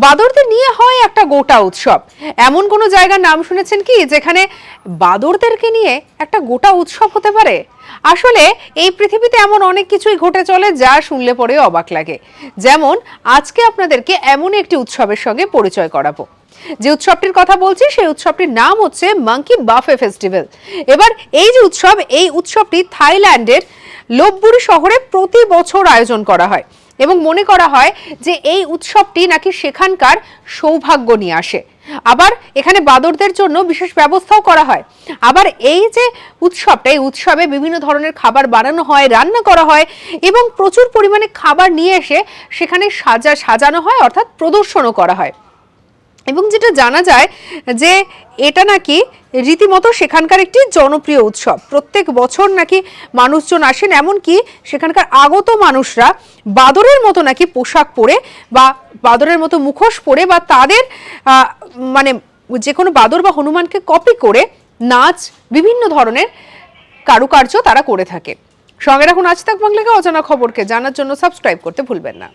বাদরদের নিয়ে হয় একটা গোটা উৎসব। এমন কোনো জায়গার নাম শুনেছেন কি যেখানে বাদরদেরকে নিয়ে একটা গোটা উৎসব হতে পারে? আসলে এই পৃথিবীতে এমন অনেক কিছুই ঘটে চলে যা শুনলে পরে অবাক লাগে। যেমন আজকে আপনাদেরকে এমন একটি উৎসবের সঙ্গে পরিচয় করাবো। যে উৎসবটির কথা বলছি সেই উৎসবটির নাম হচ্ছে মাঙ্কি বাফে ফেস্টিভ্যাল। এবার এই যে উৎসব, এই উৎসবটি থাইল্যান্ডের লোপবুরি শহরে প্রতি বছর আয়োজন করা হয় এবং মনে করা হয় যে এই উৎসবটি নাকি সেখানকার সৌভাগ্য নিয়ে আসে। আবার এখানে বাদরদের জন্য বিশেষ ব্যবস্থাও করা হয়। আবার এই যে উৎসবটা, এই উৎসবে বিভিন্ন ধরনের খাবার বানানো হয়, রান্না করা হয় এবং প্রচুর পরিমাণে খাবার নিয়ে এসে সেখানে সাজানো হয়, অর্থাৎ প্রদর্শনও করা হয়। এবং যেটা জানা যায় যে এটা নাকি রীতিমতো সেখানকার একটি জনপ্রিয় উৎসব। প্রত্যেক বছর নাকি মানুষজন আসেন, এমনকি সেখানকার আগত মানুষরা বাদরের মতো নাকি পোশাক পরে বা বাদরের মতো মুখোশ পরে বা তাদের মানে যে কোনো বাদর বা হনুমানকে কপি করে নাচ, বিভিন্ন ধরনের কারুকার্য তারা করে থাকে। সঙ্গে রাখুন আজ তাক বাংলাকে, অজানা খবরকে জানার জন্য সাবস্ক্রাইব করতে ভুলবেন না।